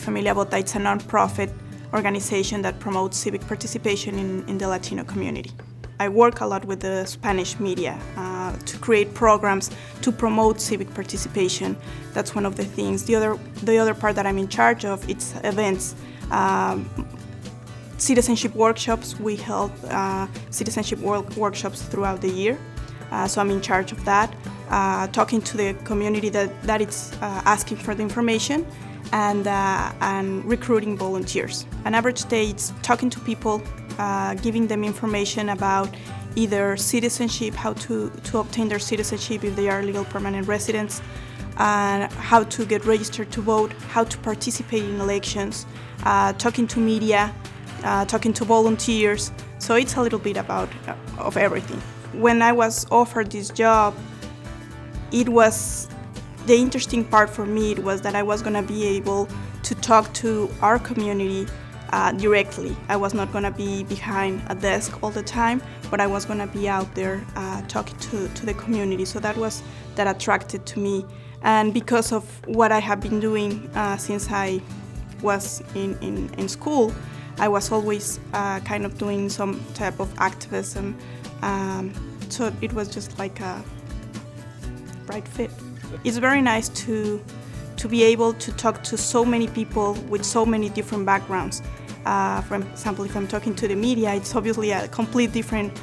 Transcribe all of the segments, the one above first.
Familia Vota. It's a nonprofit organization that promotes civic participation in the Latino community. I work a lot with the Spanish media to create programs to promote civic participation. That's one of the things. The other part that I'm in charge of, it's events. Citizenship workshops. We held citizenship workshops throughout the year. So I'm in charge of that, talking to the community that it's asking for the information and recruiting volunteers. An average day, it's talking to people, giving them information about either citizenship, how to obtain their citizenship if they are legal permanent residents, how to get registered to vote, how to participate in elections, talking to media, talking to volunteers. So it's a little bit about of everything. When I was offered this job, it was the interesting part for me. It was that I was going to be able to talk to our community directly. I was not going to be behind a desk all the time, but I was going to be out there talking to the community. So that attracted to me. And because of what I have been doing since I was in school, I was always kind of doing some type of activism. So it was just like a right fit. It's very nice to be able to talk to so many people with so many different backgrounds. For example, if I'm talking to the media, it's obviously a complete different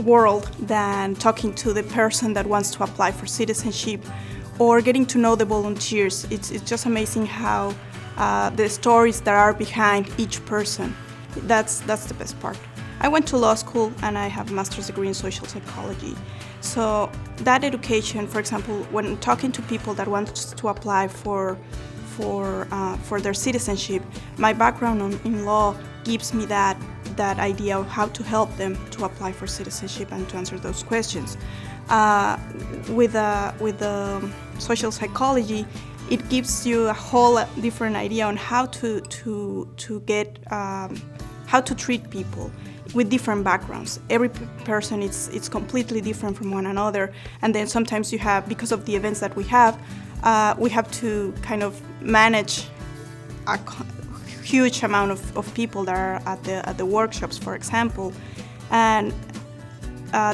world than talking to the person that wants to apply for citizenship or getting to know the volunteers. It's just amazing how the stories that are behind each person. That's the best part. I went to law school and I have a master's degree in social psychology. So that education, for example, when talking to people that want to apply for their citizenship, my background in law gives me that idea of how to help them to apply for citizenship and to answer those questions. With the social psychology, it gives you a whole different idea on how to treat people with different backgrounds. Every person it's completely different from one another, and then sometimes you have, because of the events that we have to kind of manage a huge amount of people that are at the workshops, for example, and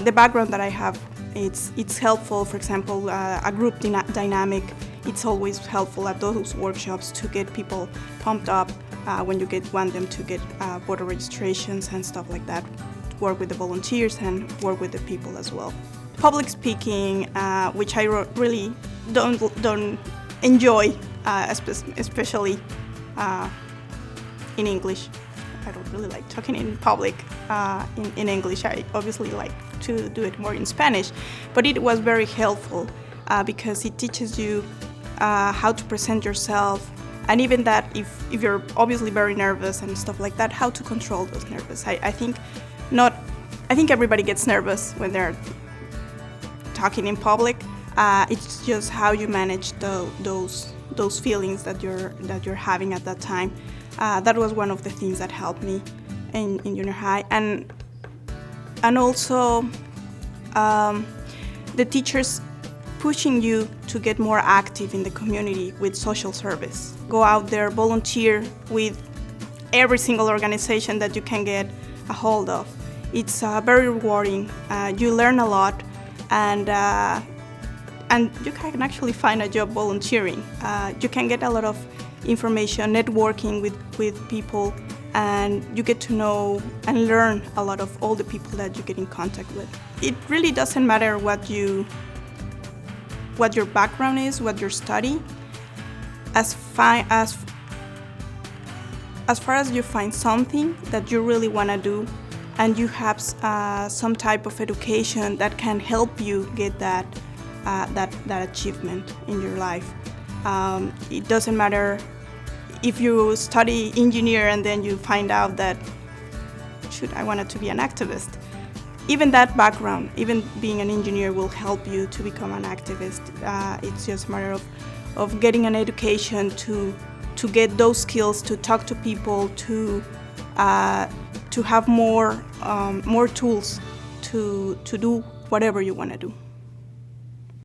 the background that I have, it's helpful. For example, a group dynamic, it's always helpful at those workshops to get people pumped up when you want them to get voter registrations and stuff like that. Work with the volunteers and work with the people as well. Public speaking, which I really don't enjoy, especially in English. I don't really like talking in public in English. I obviously like to do it more in Spanish, but it was very helpful because it teaches you how to present yourself, and even that if you're obviously very nervous and stuff like that, how to control those nerves. I think everybody gets nervous when they're talking in public. It's just how you manage those feelings that you're having at that time. That was one of the things that helped me in junior high, and also the teachers pushing you to get more active in the community with social service. Go out there, volunteer with every single organization that you can get a hold of. It's very rewarding. You learn a lot, and you can actually find a job volunteering. You can get a lot of information, networking with people, and you get to know and learn a lot of all the people that you get in contact with. It really doesn't matter what your background is, what you study, as far as you find something that you really want to do and you have some type of education that can help you get that achievement in your life. It doesn't matter if you study engineer and then you find out that, I wanted to be an activist. Even that background, even being an engineer, will help you to become an activist. It's just a matter of getting an education to get those skills, to talk to people, to have more tools to do whatever you want to do.